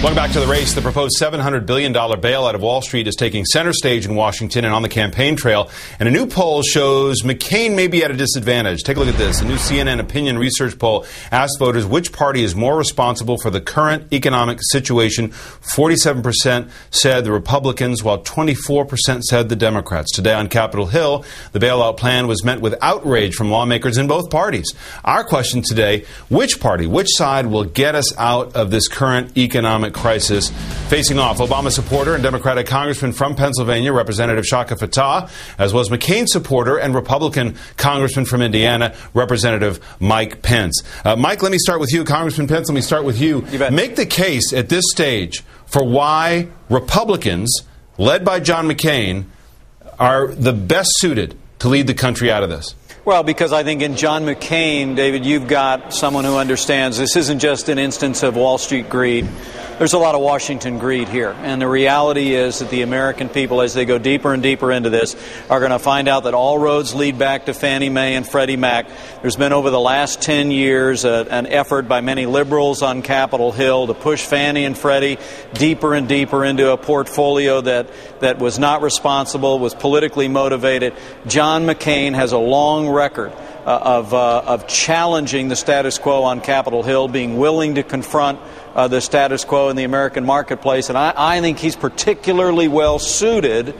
Welcome back to The Race. The proposed $700 billion bailout of Wall Street is taking center stage in Washington and on the campaign trail. And a new poll shows McCain may be at a disadvantage. Take a look at this. A new CNN opinion research poll asked voters which party is more responsible for the current economic situation. 47% said the Republicans, while 24% said the Democrats. Today on Capitol Hill, the bailout plan was met with outrage from lawmakers in both parties. Our question today, which party, which side will get us out of this current economic crisis? Facing off, Obama supporter and Democratic Congressman from Pennsylvania, Representative Shaka Fattah, as well as McCain supporter and Republican Congressman from Indiana, Representative Mike Pence. Mike, let me start with you. Congressman Pence, let me start with you. You bet. Make the case at this stage for why Republicans, led by John McCain, are the best suited to lead the country out of this. Well, because I think in John McCain, David, you've got someone who understands this isn't just an instance of Wall Street greed. There's a lot of Washington greed here. And the reality is that the American people, as they go deeper and deeper into this, are going to find out that all roads lead back to Fannie Mae and Freddie Mac. There's been over the last 10 years an effort by many liberals on Capitol Hill to push Fannie and Freddie deeper and deeper into a portfolio that was not responsible, was politically motivated. John McCain has a long record of challenging the status quo on Capitol Hill, being willing to confront the status quo in the American marketplace. And I think he's particularly well suited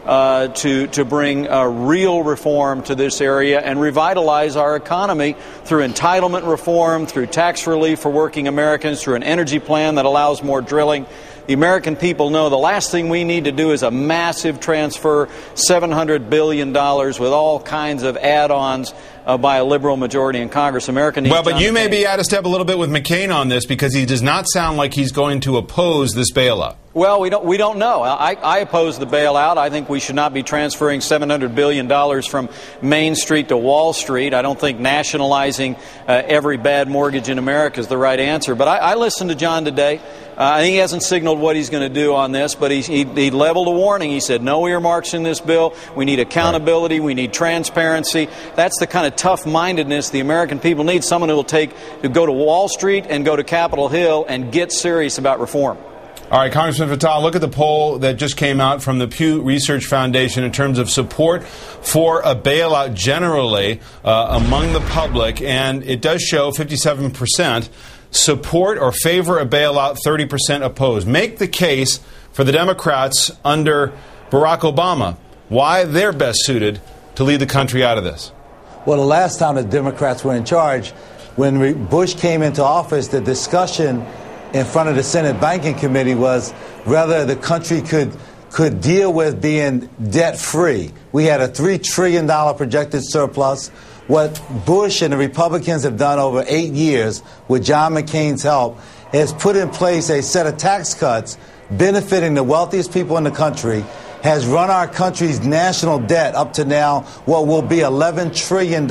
to bring real reform to this area and revitalize our economy through entitlement reform, through tax relief for working Americans, through an energy plan that allows more drilling. The American people know the last thing we need to do is a massive transfer, $700 billion with all kinds of add-ons by a liberal majority in Congress. America needs. Well, but you may be out of step a little bit with McCain on this because he does not sound like he's going to oppose this bailout. Well, we don't know. I oppose the bailout. I think we should not be transferring $700 billion from Main Street to Wall Street. I don't think nationalizing every bad mortgage in America is the right answer. But I listened to John today. I think he hasn't signaled what he's going to do on this, but he leveled a warning. He said no earmarks in this bill. We need accountability. We need transparency. That's the kind of tough-mindedness the American people need, someone who will go to Wall Street and go to Capitol Hill and get serious about reform. All right, Congressman Fattah, look at the poll that just came out from the Pew Research Foundation in terms of support for a bailout generally among the public, and it does show 57% support or favor a bailout, 30% oppose. Make the case for the Democrats under Barack Obama, why they're best suited to lead the country out of this. Well, the last time the Democrats were in charge, when Bush came into office, the discussion in front of the Senate Banking Committee was whether the country could deal with being debt-free. We had a $3 trillion projected surplus. What Bush and the Republicans have done over 8 years with John McCain's help is put in place a set of tax cuts benefiting the wealthiest people in the country, has run our country's national debt up to now what will be $11 trillion.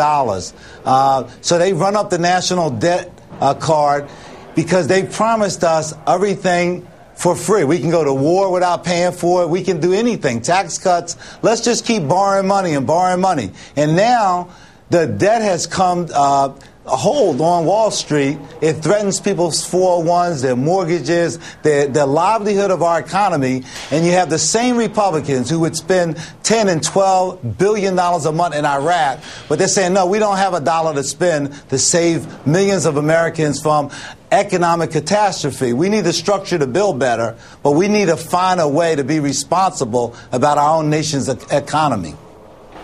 So they run up the national debt card because they promised us everything for free. We can go to war without paying for it. We can do anything. Tax cuts. Let's just keep borrowing money and borrowing money. And now the debt has come a hold on Wall Street. It threatens people's 401s, their mortgages, their livelihood of our economy. And you have the same Republicans who would spend $10 and $12 billion a month in Iraq, but they're saying, no, we don't have a dollar to spend to save millions of Americans from economic catastrophe. We need to structure the bill better, but we need to find a way to be responsible about our own nation's economy.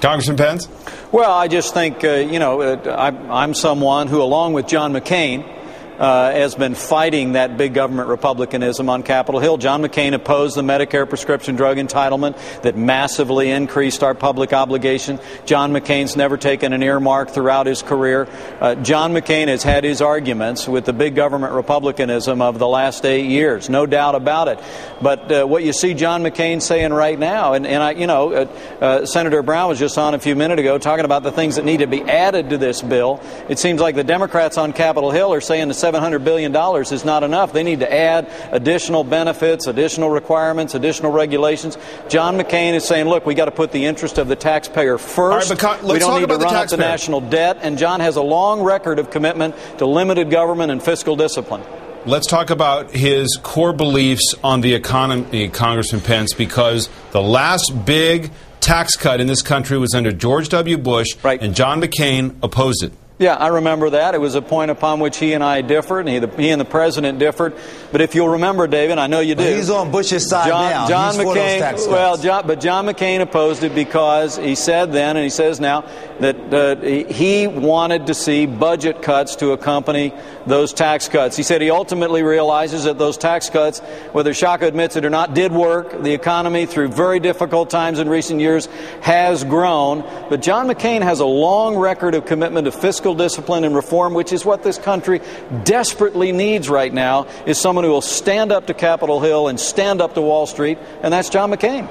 Congressman Pence? Well, I just think, I'm someone who, along with John McCain, has been fighting that big government republicanism on Capitol Hill. John McCain opposed the Medicare prescription drug entitlement that massively increased our public obligation. John McCain's never taken an earmark throughout his career. John McCain has had his arguments with the big government republicanism of the last 8 years, no doubt about it. But what you see John McCain saying right now, Senator Brown was just on a few minutes ago talking about the things that need to be added to this bill. It seems like the Democrats on Capitol Hill are saying the $700 billion is not enough. They need to add additional benefits, additional requirements, additional regulations. John McCain is saying, look, we got to put the interest of the taxpayer first. We don't need to run up the national debt. And John has a long record of commitment to limited government and fiscal discipline. let's talk about his core beliefs on the economy, Congressman Pence, because the last big tax cut in this country was under George W. Bush, right, and John McCain opposed it. Yeah, I remember that. It was a point upon which he and I differed, and he and the president differed. But if you'll remember, David, I know you do. Well, he's on Bush's side now. John He's for McCain. those tax cuts. Well, John McCain opposed it because he said then, and he says now, that he wanted to see budget cuts to accompany those tax cuts. He said he ultimately realizes that those tax cuts, whether Shaka admits it or not, did work. The economy, through very difficult times in recent years, has grown. But John McCain has a long record of commitment to fiscal discipline and reform, which is what this country desperately needs right now, is someone who will stand up to Capitol Hill and stand up to Wall Street, and that's John McCain.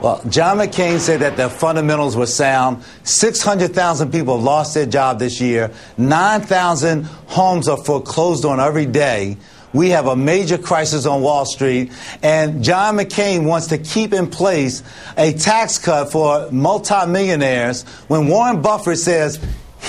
Well, John McCain said that the fundamentals were sound. 600,000 people have lost their job this year. 9,000 homes are foreclosed on every day. We have a major crisis on Wall Street, and John McCain wants to keep in place a tax cut for multimillionaires when Warren Buffett says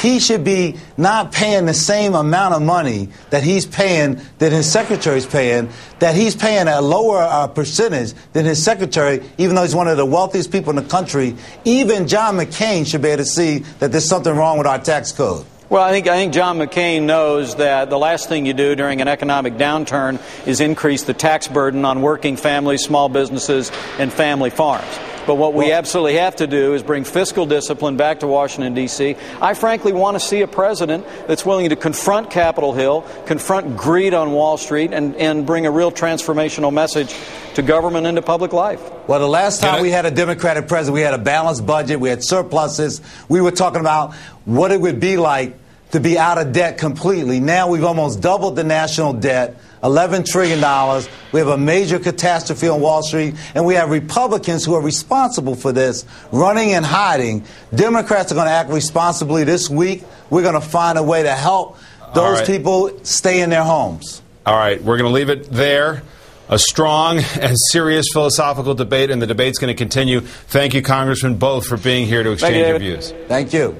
he should be not paying the same amount of money that he's paying, that his secretary's paying, that he's paying a lower percentage than his secretary, even though he's one of the wealthiest people in the country. Even John McCain should be able to see that there's something wrong with our tax code. Well, I think John McCain knows that the last thing you do during an economic downturn is increase the tax burden on working families, small businesses, and family farms. But what we absolutely have to do is bring fiscal discipline back to Washington, D.C. I frankly want to see a president that's willing to confront Capitol Hill, confront greed on Wall Street, and bring a real transformational message to government and to public life. Well, the last time we had a Democratic president, we had a balanced budget, we had surpluses. We were talking about what it would be like to be out of debt completely. Now we've almost doubled the national debt, $11 trillion. We have a major catastrophe on Wall Street, and we have Republicans who are responsible for this running and hiding. Democrats are going to act responsibly this week. We're going to find a way to help those people stay in their homes. All right, we're going to leave it there. A strong and serious philosophical debate, and the debate's going to continue. Thank you, Congressman, both for being here to exchange your views. Thank you.